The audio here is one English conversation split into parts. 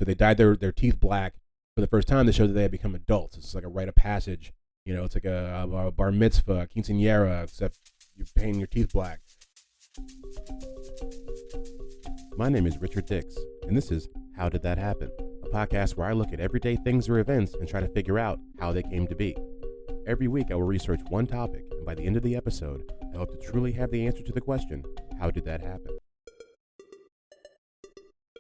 So they dyed their teeth black for the first time to show that they had become adults. It's like a rite of passage. It's like a bar mitzvah, quinceañera, except you're painting your teeth black. My name is Richard Dix, and this is How Did That Happen? A podcast where I look at everyday things or events and try to figure out how they came to be. Every week I will research one topic, and by the end of the episode, I hope to truly have the answer to the question, how did that happen?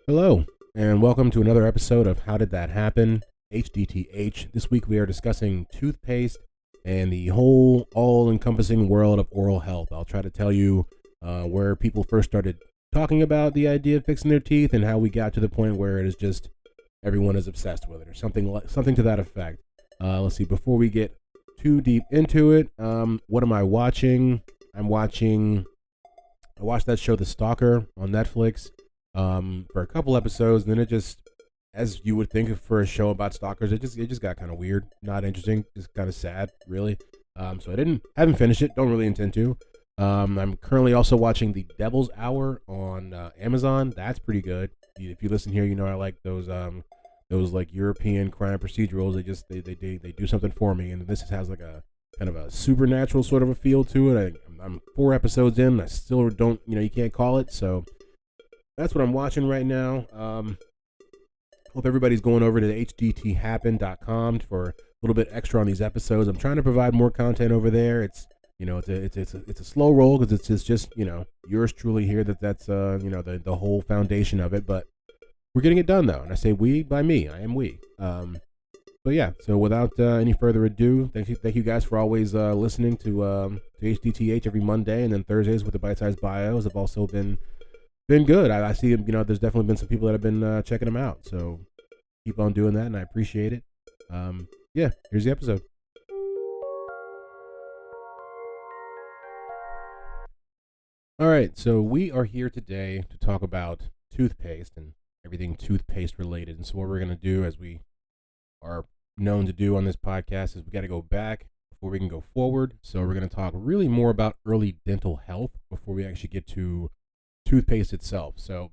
Hello, and welcome to another episode of How Did That Happen? HDTH. This week we are discussing toothpaste and the whole all-encompassing world of oral health. I'll try to tell you where people first started talking about the idea of fixing their teeth and how we got to the point where it is just everyone is obsessed with it, or something to that effect. Let's see, before we get too deep into it, what am I watching? I watched that show The Stalker on Netflix for a couple episodes, and then it just, as you would think for a show about stalkers, it just got kind of weird, not interesting, just kind of sad, really. So I haven't finished it, don't really intend to. I'm currently also watching The Devil's Hour on Amazon. That's pretty good. If you listen here, you know I like those like European crime procedurals. They do something for me, and this has like a kind of a supernatural sort of a feel to it. I'm 4 episodes in. I still don't, you can't call it. So that's what I'm watching right now. Hope everybody's going over to the hdthappen.com for a little bit extra on these episodes. I'm trying to provide more content over there. It's a slow roll because it's just yours truly here. That's the whole foundation of it. But we're getting it done though, and I say we by me. I am we. But yeah. So without any further ado, thank you guys for always listening to HDTH every Monday, and then Thursdays with the bite-sized bios have also been good. I see, there's definitely been some people that have been checking them out. So keep on doing that, and I appreciate it. Yeah, here's the episode. All right, so we are here today to talk about toothpaste and everything toothpaste related. And so what we're going to do, as we are known to do on this podcast, is we got to go back before we can go forward. So we're going to talk really more about early dental health before we actually get to toothpaste itself. So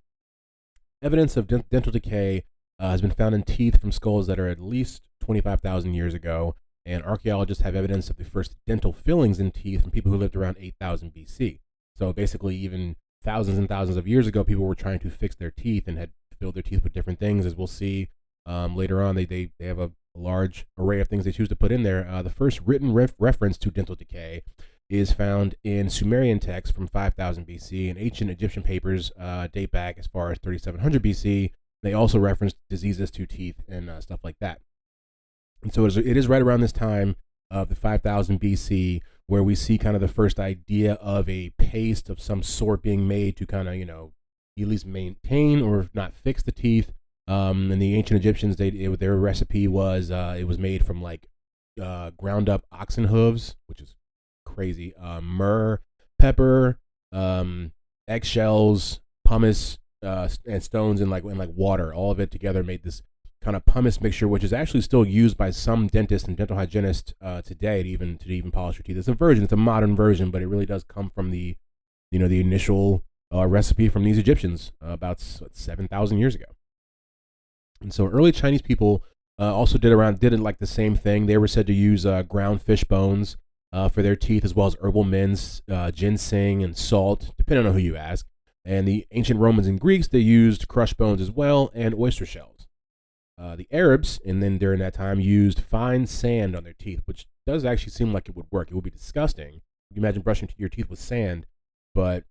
evidence of dental decay has been found in teeth from skulls that are at least 25,000 years ago, and archaeologists have evidence of the first dental fillings in teeth from people who lived around 8,000 BC. So basically, even thousands and thousands of years ago, people were trying to fix their teeth and had filled their teeth with different things. As we'll see later on, they have a large array of things they choose to put in there. The first written reference to dental decay is found in Sumerian texts from 5000 BC, and ancient Egyptian papers date back as far as 3700 BC. They also reference diseases to teeth and stuff like that. And so it is right around this time of the 5000 BC where we see kind of the first idea of a paste of some sort being made to kind of, at least maintain or if not fix the teeth. And the ancient Egyptians, their recipe was, it was made from like ground up oxen hooves, which is crazy, myrrh, pepper, eggshells, pumice, and stones, and like water. All of it together made this kind of pumice mixture, which is actually still used by some dentists and dental hygienists today to even polish your teeth. It's a modern version, but it really does come from the initial recipe from these Egyptians about 7,000 years ago. And so early Chinese people also did like the same thing. They were said to use ground fish bones for their teeth, as well as herbal mints, ginseng, and salt, depending on who you ask. And the ancient Romans and Greeks, they used crushed bones as well, and oyster shells. The Arabs, and then during that time, used fine sand on their teeth, which does actually seem like it would work. It would be disgusting. You can imagine brushing your teeth with sand, but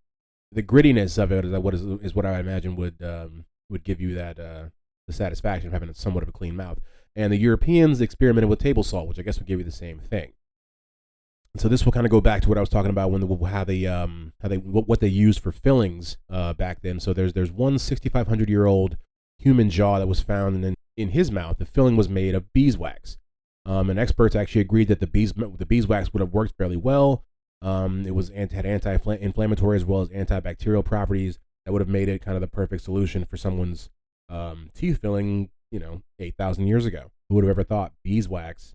the grittiness of it is what I imagine would give you that the satisfaction of having somewhat of a clean mouth. And the Europeans experimented with table salt, which I guess would give you the same thing. So this will kind of go back to what I was talking about what they used for fillings back then. So there's one 6,500-year-old human jaw that was found in his mouth. The filling was made of beeswax, and experts actually agreed that the beeswax would have worked fairly well. It had anti-inflammatory as well as antibacterial properties that would have made it kind of the perfect solution for someone's teeth filling 8,000 years ago. Who would have ever thought beeswax?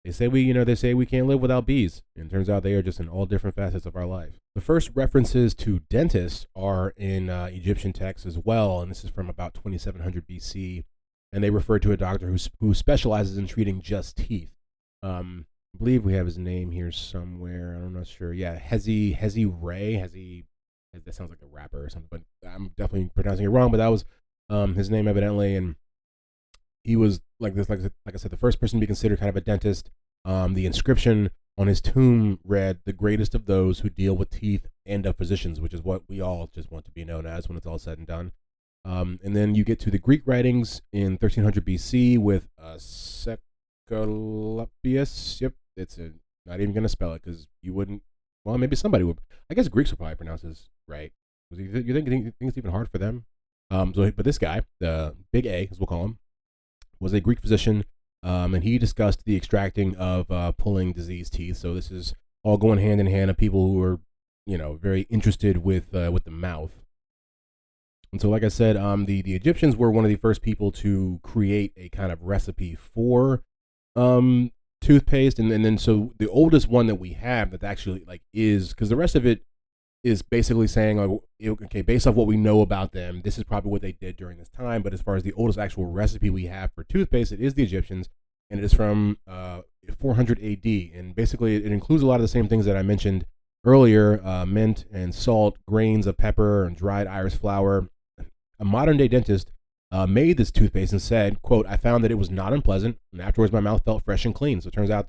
They say we can't live without bees, and it turns out they are just in all different facets of our life. The first references to dentists are in Egyptian texts as well, and this is from about 2700 BC and they refer to a doctor who specializes in treating just teeth. I believe we have his name here somewhere. I'm not sure. Yeah, Hezi Ray. That sounds like a rapper or something, but I'm definitely pronouncing it wrong. But that was his name evidently, and he was like this, like I said, the first person to be considered kind of a dentist. The inscription on his tomb read, "The greatest of those who deal with teeth and of physicians," which is what we all just want to be known as when it's all said and done. And then you get to the Greek writings in 1300 BC with Asclepius. Yep, not even going to spell it because you wouldn't. Well, maybe somebody would. I guess Greeks would probably pronounce this right. You think it's even hard for them? But this guy, the Big A, as we'll call him, was a Greek physician, and he discussed the extracting of pulling diseased teeth. So this is all going hand in hand of people who are, very interested with the mouth. And so, like I said, the Egyptians were one of the first people to create a kind of recipe for toothpaste, and then so the oldest one that we have that actually is, because the rest of it is basically saying, like, okay, based off what we know about them, this is probably what they did during this time. But as far as the oldest actual recipe we have for toothpaste, it is the Egyptians, and it is from 400 AD, and basically it includes a lot of the same things that I mentioned earlier: mint and salt, grains of pepper, and dried iris flour. A modern day dentist made this toothpaste and said, quote, "I found that it was not unpleasant, and afterwards my mouth felt fresh and clean." So it turns out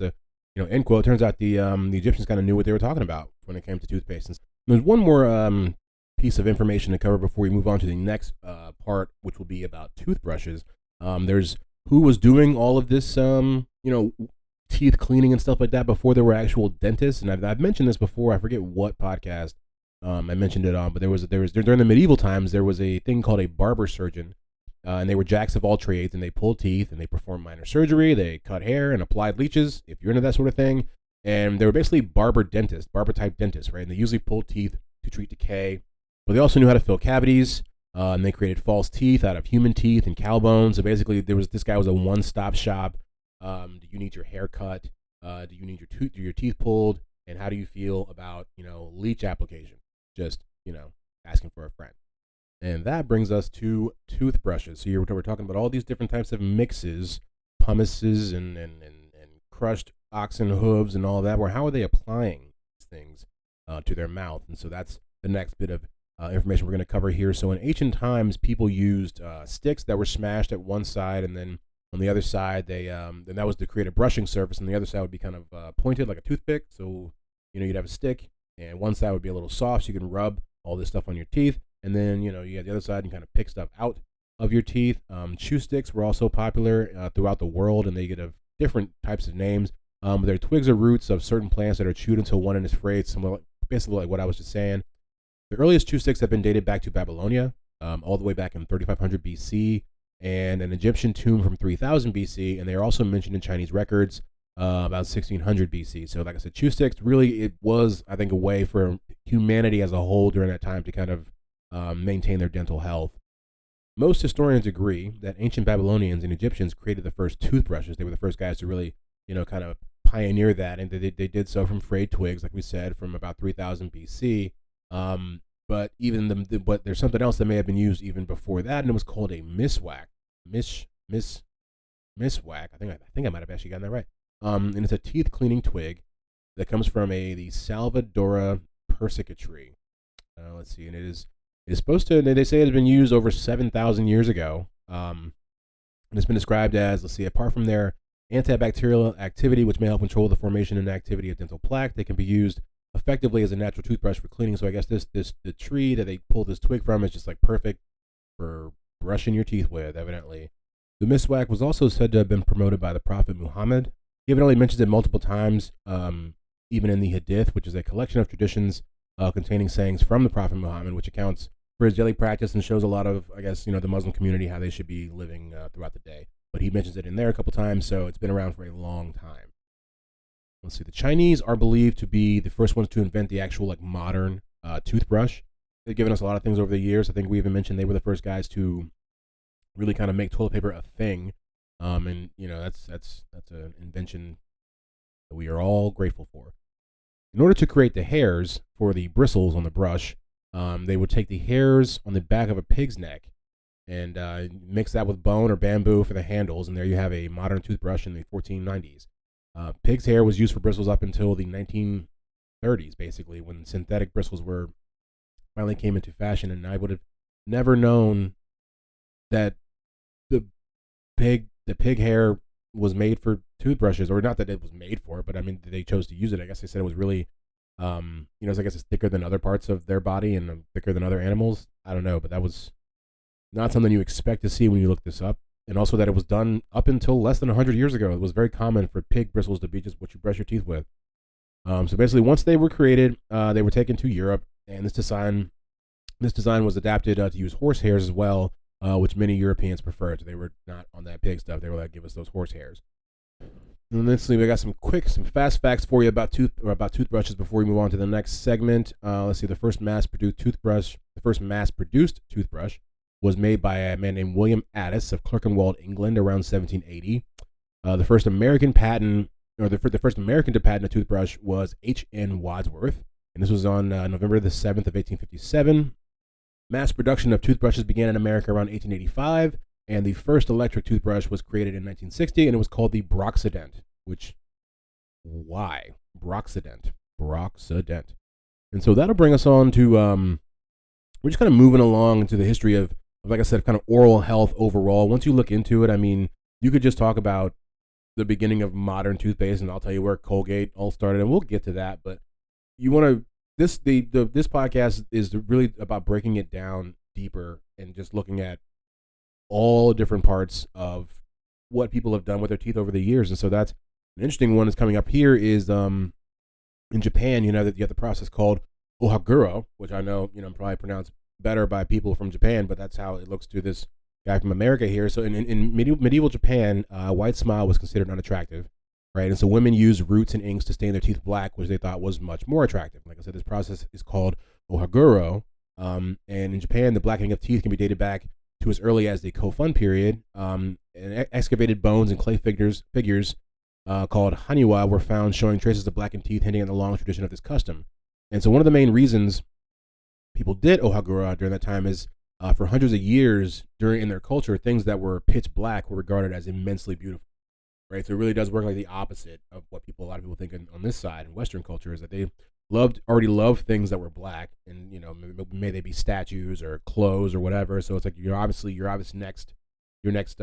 end quote, turns out the Egyptians kind of knew what they were talking about when it came to toothpaste. And there's one more piece of information to cover before we move on to the next part, which will be about toothbrushes. There's who was doing all of this, teeth cleaning and stuff like that before there were actual dentists. And I've mentioned this before. I forget what podcast I mentioned it on, but there was during the medieval times, there was a thing called a barber surgeon. And they were jacks of all trades, and they pulled teeth, and they performed minor surgery, they cut hair, and applied leeches, if you're into that sort of thing. And they were basically barber type dentists, right? And they usually pulled teeth to treat decay, but they also knew how to fill cavities, and they created false teeth out of human teeth and cow bones. So basically, this guy was a one-stop shop. Do you need your hair cut? Do you need your teeth pulled? And how do you feel about, leech application? Just, asking for a friend. And that brings us to toothbrushes. So we're talking about all these different types of mixes, pumices and crushed oxen hooves and all that. Where how are they applying these things to their mouth? And so that's the next bit of information we're going to cover here. So in ancient times, people used sticks that were smashed at one side, and then on the other side, then that was to create a brushing surface, and the other side would be kind of pointed like a toothpick. So you'd have a stick, and one side would be a little soft, so you can rub all this stuff on your teeth. And then, you have the other side and kind of pick stuff out of your teeth. Chew sticks were also popular throughout the world, and they get different types of names. They're twigs or roots of certain plants that are chewed until one end is frayed, basically like what I was just saying. The earliest chew sticks have been dated back to Babylonia, all the way back in 3500 BC, and an Egyptian tomb from 3000 BC, and they are also mentioned in Chinese records about 1600 BC. So like I said, chew sticks, really it was, I think, a way for humanity as a whole during that time to kind of maintain their dental health. Most historians agree that ancient Babylonians and Egyptians created the first toothbrushes. They were the first guys to really, kind of pioneer that, and they did so from frayed twigs, like we said, from about 3000 BC. But even but there's something else that may have been used even before that, and it was called a miswak. Miswak. I think I might have actually gotten that right. And it's a teeth cleaning twig that comes from the Salvadora persica tree. Let's see, and it's supposed to, they say it has been used over 7,000 years ago. And it's been described as, apart from their antibacterial activity, which may help control the formation and activity of dental plaque, they can be used effectively as a natural toothbrush for cleaning. So I guess the tree that they pulled this twig from is just like perfect for brushing your teeth with, evidently. The miswak was also said to have been promoted by the Prophet Muhammad. He evidently mentions it multiple times, even in the Hadith, which is a collection of traditions containing sayings from the Prophet Muhammad, which accounts for his daily practice and shows a lot of, I guess, the Muslim community, how they should be living throughout the day. But he mentions it in there a couple times, so it's been around for a long time. Let's see. The Chinese are believed to be the first ones to invent the actual modern toothbrush. They've given us a lot of things over the years. I think we even mentioned they were the first guys to really kind of make toilet paper a thing. And that's an invention that we are all grateful for. In order to create the hairs for the bristles on the brush, they would take the hairs on the back of a pig's neck, and mix that with bone or bamboo for the handles, and there you have a modern toothbrush in the 1490s. Pig's hair was used for bristles up until the 1930s, basically, when synthetic bristles were finally came into fashion, and I would have never known that the pig hair was made for toothbrushes, or not that it was made for it, but I mean they chose to use it. I guess they said it was really, I guess it's thicker than other parts of their body and thicker than other animals. I don't know, but that was not something you expect to see when you look this up. And also that it was done up until less than 100 years ago. It was very common for pig bristles to be just what you brush your teeth with. So basically, once they were created, they were taken to Europe, and this design was adapted to use horse hairs as well, which many Europeans preferred. So they were not on that pig stuff. They were like, give us those horse hairs. And then we got some fast facts for you about toothbrushes before we move on to the next segment. Let's see. The first mass-produced toothbrush was made by a man named William Addis of Clerkenwell, England, around 1780. The first American the first American to patent a toothbrush was H.N. Wadsworth, and this was on November the 7th of 1857. Mass production of toothbrushes began in America around 1885, and the first electric toothbrush was created in 1960, and it was called the Broxident, why? Broxident. And so that'll bring us on to, we're just kind of moving along into the history of, like I said, kind of oral health overall. Once you look into it, I mean, you could just talk about the beginning of modern toothpaste, and I'll tell you where Colgate all started, and we'll get to that. But you want to this podcast is really about breaking it down deeper and just looking at all different parts of what people have done with their teeth over the years. And so that's an interesting one that's coming up here is in Japan. You know that you have the process called ohaguro, which I know probably pronounced better by people from Japan, but that's how it looks to this guy from America here. So in medieval Japan, white smile was considered unattractive, right? And so women used roots and inks to stain their teeth black, which they thought was much more attractive. Like I said, this process is called ohaguro. And in Japan, the blackening of teeth can be dated back to as early as the Kofun period. And excavated bones and clay figures called haniwa were found showing traces of blackened teeth, hinting at the long tradition of this custom. And so one of the main reasons people did ohaguro during that time is for hundreds of years in their culture, things that were pitch black were regarded as immensely beautiful, right? So it really does work like the opposite of what a lot of people think on this side in Western culture, is that they already loved things that were black, and may they be statues or clothes or whatever. So it's like your next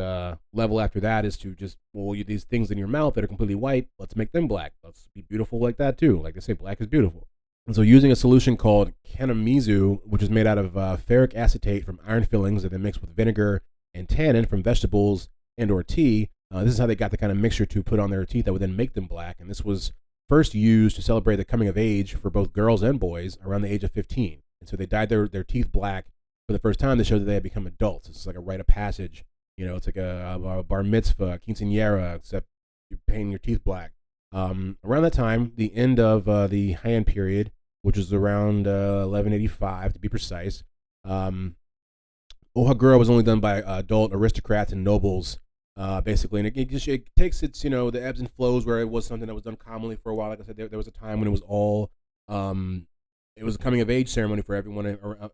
level after that is to just, these things in your mouth that are completely white, let's make them black. Let's be beautiful like that too. Like they say, black is beautiful. And so using a solution called kanamizu, which is made out of ferric acetate from iron fillings and then mixed with vinegar and tannin from vegetables and or tea, this is how they got the kind of mixture to put on their teeth that would then make them black. And this was first used to celebrate the coming of age for both girls and boys around the age of 15. And so they dyed their teeth black for the first time to show that they had become adults. It's like a rite of passage. It's like a bar mitzvah, quinceañera, except you're painting your teeth black. Around that time, the end of the Heian period, which was around 1185 to be precise, ohaguro was only done by adult aristocrats and nobles, basically, and it takes its the ebbs and flows where it was something that was done commonly for a while. Like I said, there was a time when it was all it was a coming of age ceremony for everyone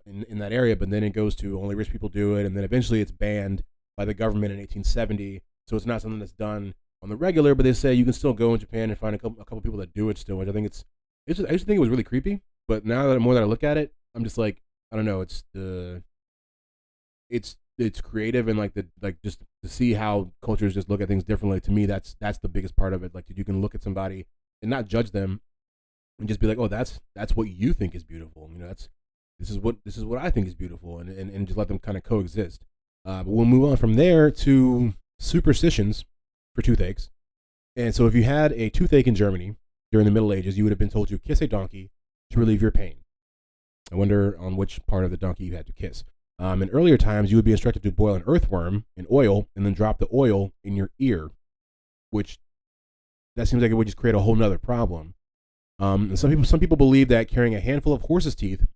in that area, but then it goes to only rich people do it, and then eventually it's banned by the government in 1870. So it's not something that's done on the regular, but they say you can still go in Japan and find a couple people that do it still, which I think I used to think it was really creepy, but now that I look at it, I'm just like, I don't know, it's creative, and just to see how cultures just look at things differently. To me, that's the biggest part of it. Like, you can look at somebody and not judge them and just be like, oh, that's what you think is beautiful. This is what I think is beautiful, and just let them kind of coexist. But we'll move on from there to superstitions for toothaches. And so if you had a toothache in Germany during the Middle Ages, you would have been told to kiss a donkey to relieve your pain. I wonder on which part of the donkey you had to kiss. In earlier times, you would be instructed to boil an earthworm in oil and then drop the oil in your ear, which that seems like it would just create a whole nother problem. And some people believe that carrying a handful of horse's teeth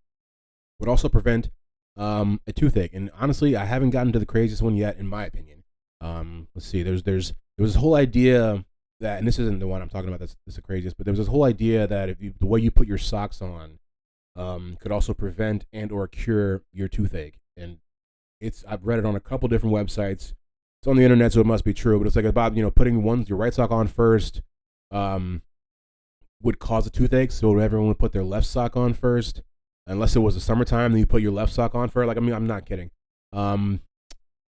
would also prevent a toothache. And honestly, I haven't gotten to the craziest one yet, in my opinion. Let's see. There was this whole idea that, and this isn't the one I'm talking about that's the craziest, but there was this whole idea that the way you put your socks on could also prevent and or cure your toothache. And I've read it on a couple different websites. It's on the internet, so it must be true. But it's like about putting your right sock on first would cause a toothache. So everyone would put their left sock on first, unless it was the summertime. Then you put your left sock on first. Like I'm not kidding.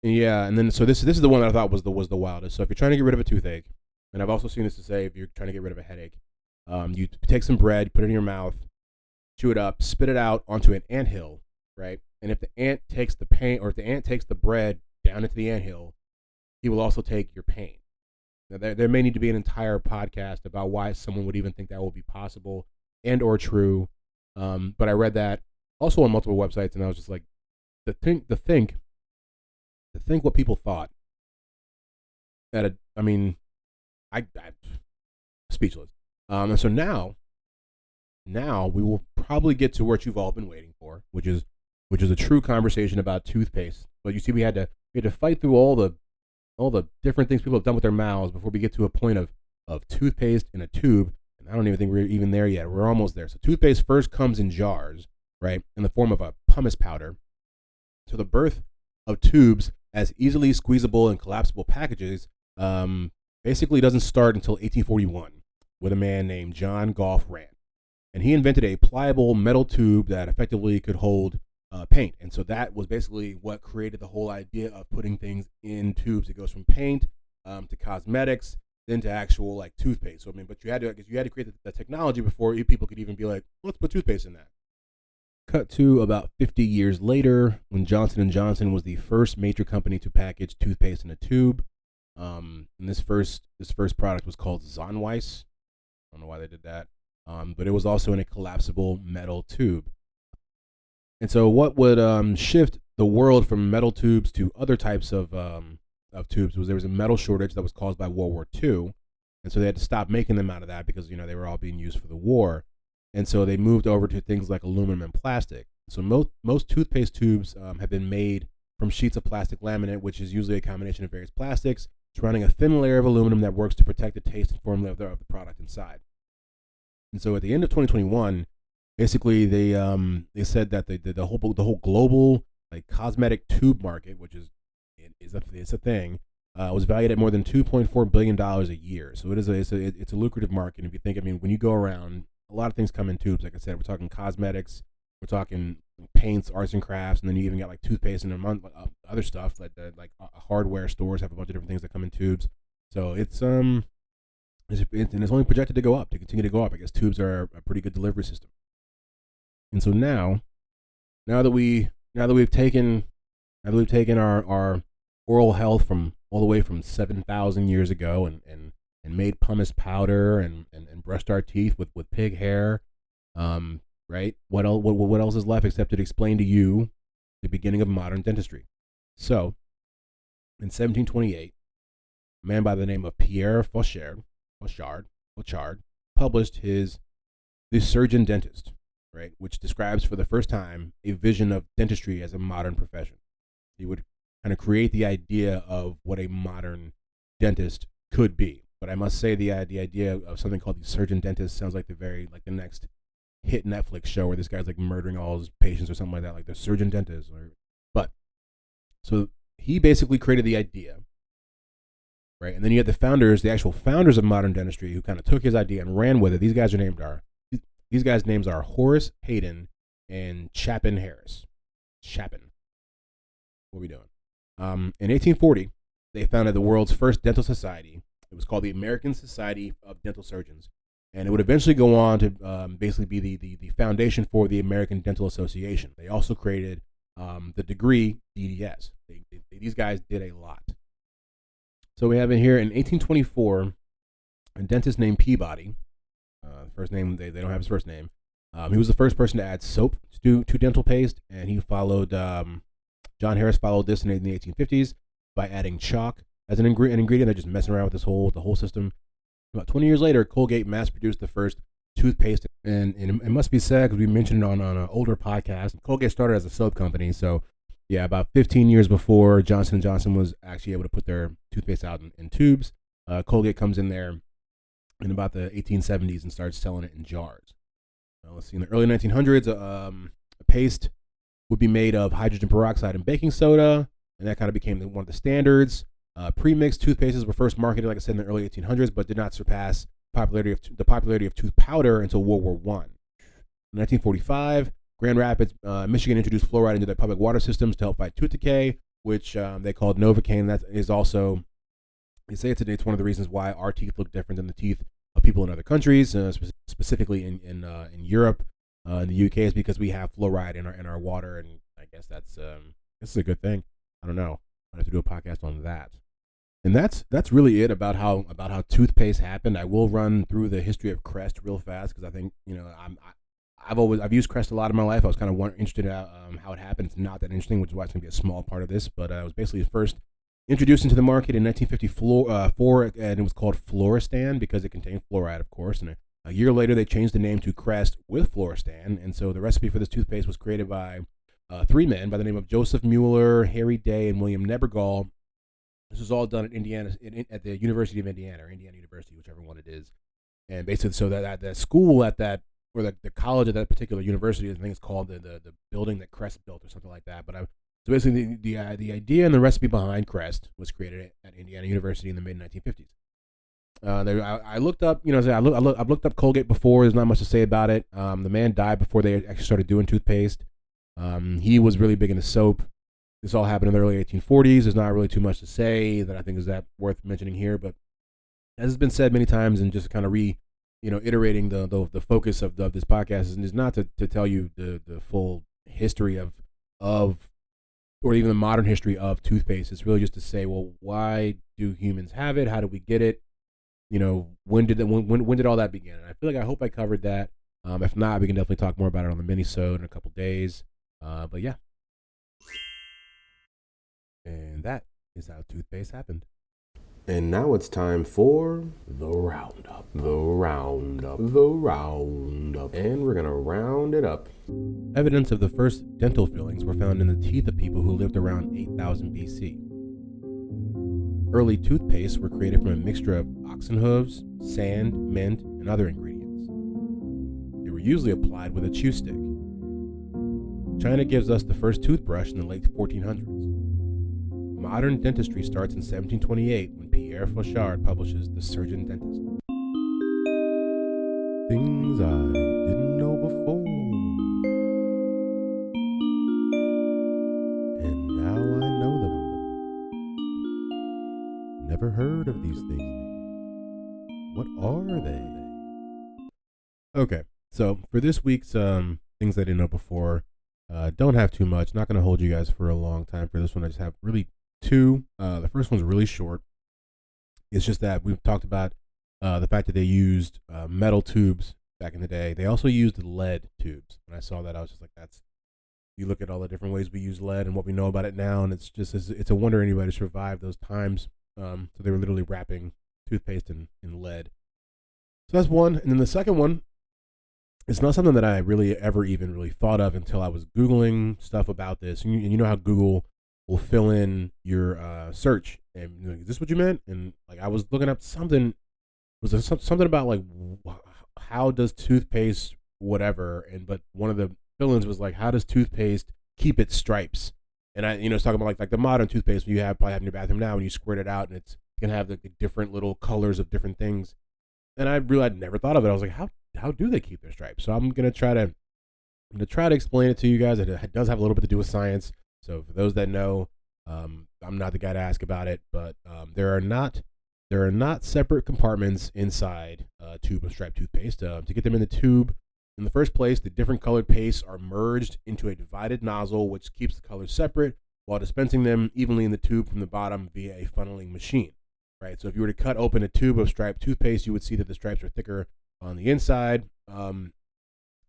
Yeah, and then so this is the one that I thought was the wildest. So if you're trying to get rid of a toothache, and I've also seen this to say if you're trying to get rid of a headache, you take some bread, put it in your mouth, chew it up, spit it out onto an anthill, right? And if the ant takes the pain, or if the ant takes the bread down into the anthill, he will also take your pain. Now, there may need to be an entire podcast about why someone would even think that will be possible and or true. But I read that also on multiple websites, and I was just like, to think what people thought. I'm speechless. And so now we will probably get to what you've all been waiting for, which is a true conversation about toothpaste. But you see, we had to fight through all the different things people have done with their mouths before we get to a point of toothpaste in a tube. And I don't even think we're even there yet. We're almost there. So toothpaste first comes in jars, right, in the form of a pumice powder. So the birth of tubes as easily squeezable and collapsible packages basically doesn't start until 1841 with a man named John Goff Rand. And he invented a pliable metal tube that effectively could hold paint. And so that was basically what created the whole idea of putting things in tubes. It goes from paint to cosmetics, then to actual like toothpaste. So but you had to create the technology before people could even be like, let's put toothpaste in that. Cut to about 50 years later, when Johnson & Johnson was the first major company to package toothpaste in a tube. And this first product was called Zonweiss. I don't know why they did that. But it was also in a collapsible metal tube. And so what would shift the world from metal tubes to other types of tubes was there was a metal shortage that was caused by World War II. And so they had to stop making them out of that because, they were all being used for the war. And so they moved over to things like aluminum and plastic. So most toothpaste tubes have been made from sheets of plastic laminate, which is usually a combination of various plastics, surrounding a thin layer of aluminum that works to protect the taste and formula of the product inside. And so at the end of 2021, basically they said that the whole global like cosmetic tube market, which is a thing, was valued at more than $2.4 billion a year. So it's a lucrative market. And if you think, when you go around, a lot of things come in tubes. Like I said, we're talking cosmetics, we're talking paints, arts and crafts, and then you even got like toothpaste and other stuff like hardware stores have a bunch of different things that come in tubes. So it's only projected to continue to go up. I guess tubes are a pretty good delivery system. And so now that we've taken our oral health from all the way from 7,000 years ago and made pumice powder and brushed our teeth with pig hair, right? What else is left except to explain to you the beginning of modern dentistry? So, in 1728, a man by the name of Pierre Fauchard published The Surgeon Dentist, right, which describes for the first time a vision of dentistry as a modern profession. He would kind of create the idea of what a modern dentist could be. But I must say the idea of something called the surgeon dentist sounds like the next hit Netflix show where this guy's like murdering all his patients or something like that, like the surgeon dentist. So he basically created the idea, right? And then you had the actual founders of modern dentistry, who kind of took his idea and ran with it. These guys' names are Horace Hayden and Chapin Harris. Chapin. What are we doing? In 1840, they founded the world's first dental society. It was called the American Society of Dental Surgeons, and it would eventually go on to basically be the foundation for the American Dental Association. They also created the degree DDS. These guys did a lot. So we have in here in 1824, a dentist named Peabody. First name, they don't have his first name. He was the first person to add soap to dental paste, and he followed, John Harris followed this in the 1850s by adding chalk as an ingredient. They're just messing around with the whole system. About 20 years later, Colgate mass-produced the first toothpaste, and it must be said, because we mentioned it on an older podcast, Colgate started as a soap company, so yeah, about 15 years before Johnson & Johnson was actually able to put their toothpaste out in tubes, Colgate comes in there in about the 1870s and starts selling it in jars. Let's see, in the early 1900s, a paste would be made of hydrogen peroxide and baking soda, and that kind of became one of the standards. Pre-mixed toothpastes were first marketed, like I said, in the early 1800s, but did not surpass the popularity of tooth powder until World War I. In 1945, Grand Rapids, Michigan introduced fluoride into their public water systems to help fight tooth decay, which they called Novocaine. That is also, they say it's one of the reasons why our teeth look different than the teeth of people in other countries, specifically in Europe, in the UK, is because we have fluoride in our water, and I guess this is a good thing. I don't know. I have to do a podcast on that. And that's really it about how toothpaste happened. I will run through the history of Crest real fast because I think I've used Crest a lot in my life. I was kind of interested in how it happened. It's not that interesting, which is why it's going to be a small part of this. But it was basically first introduced into the market in 1954, and it was called Fluoristan because it contained fluoride, of course. And a year later, they changed the name to Crest with Fluoristan. And so the recipe for this toothpaste was created by three men by the name of Joseph Mueller, Harry Day, and William Nebergall. This was all done at Indiana, at the University of Indiana, or Indiana University, whichever one it is. And basically, so that school at that, or the college at that particular university, I think it's called the building that Crest built or something like that. But so basically, the idea and the recipe behind Crest was created at Indiana University in the mid 1950s. I looked up, I've looked up Colgate before. There's not much to say about it. The man died before they actually started doing toothpaste. He was really big into soap. This all happened in the early 1840s. There's not really too much to say that I think is that worth mentioning here, but as has been said many times, and just kind of iterating the focus of this podcast is not to tell you the full history of or even the modern history of toothpaste. It's really just to say, well, why do humans have it? How did we get it? When did all that begin? And I hope I covered that. If not, we can definitely talk more about it on the mini-sode in a couple days. But yeah. And that is how toothpaste happened. And now it's time for the roundup. And we're going to round it up. Evidence of the first dental fillings were found in the teeth of people who lived around 8000 BC. Early toothpastes were created from a mixture of oxen hooves, sand, mint, and other ingredients. They were usually applied with a chew stick. China gives us the first toothbrush in the late 1400s. Modern dentistry starts in 1728 when Pierre Fauchard publishes The Surgeon Dentist. Things I didn't know before, and now I know them. Never heard of these things. What are they? Okay, so for this week's things I didn't know before, don't have too much. Not going to hold you guys for a long time for this one. I just have really two. The first one's really short. It's just that we've talked about the fact that they used metal tubes back in the day. They also used lead tubes. When I saw that, I was just like, you look at all the different ways we use lead and what we know about it now, and it's a wonder anybody survived those times. So they were literally wrapping toothpaste in lead. So that's one. And then the second one, it's not something that I really ever even really thought of until I was Googling stuff about this. And you know how Google will fill in your search, and you're like, is this what you meant? And like I was looking up something, something about like how does toothpaste whatever, but one of the fill-ins was like, how does toothpaste keep its stripes? And it's talking about like the modern toothpaste you probably have in your bathroom now, and you squirt it out, and it's can have the different little colors of different things. And I realized I'd never thought of it. I was like, how do they keep their stripes? So I'm gonna try to explain it to you guys. It does have a little bit to do with science. So for those that know, I'm not the guy to ask about it, but there are not separate compartments inside a tube of striped toothpaste. To get them in the tube, in the first place, the different colored pastes are merged into a divided nozzle, which keeps the colors separate while dispensing them evenly in the tube from the bottom via a funneling machine. Right. So if you were to cut open a tube of striped toothpaste, you would see that the stripes are thicker on the inside. And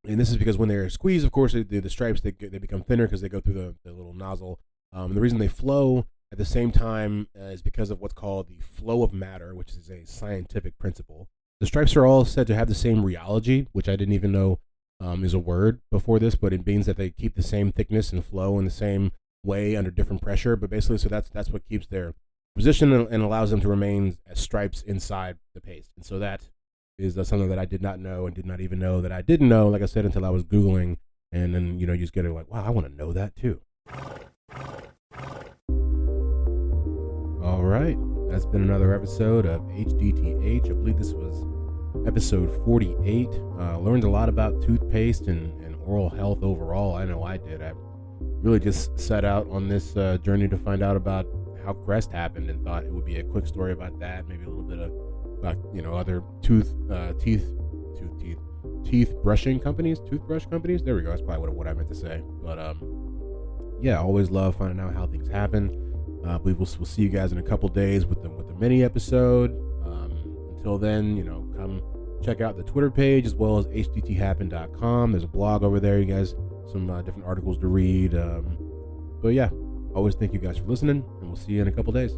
this is because when they're squeezed, of course, the stripes, they become thinner because they go through the little nozzle. The reason they flow at the same time is because of what's called the flow of matter, which is a scientific principle. The stripes are all said to have the same rheology, which I didn't even know is a word before this, but it means that they keep the same thickness and flow in the same way under different pressure. But basically, so that's what keeps their position and allows them to remain as stripes inside the paste. And so that is something that I did not know and did not even know that I didn't know, like I said, until I was Googling And then, you just get it like, wow, I want to know that too. All right. That's been another episode of HDTH. I believe this was episode 48. Learned a lot about toothpaste and oral health overall. I know I did. I really just set out on this journey to find out about how Crest happened and thought it would be a quick story about that. Maybe a little bit of about, other teeth brushing companies, toothbrush companies. There we go. That's probably what I meant to say. But yeah, always love finding out how things happen. I believe we'll see you guys in a couple days with the mini episode. Until then, come check out the Twitter page as well as hdthappen.com. There's a blog over there. You guys, some different articles to read. But yeah, always thank you guys for listening, and we'll see you in a couple days.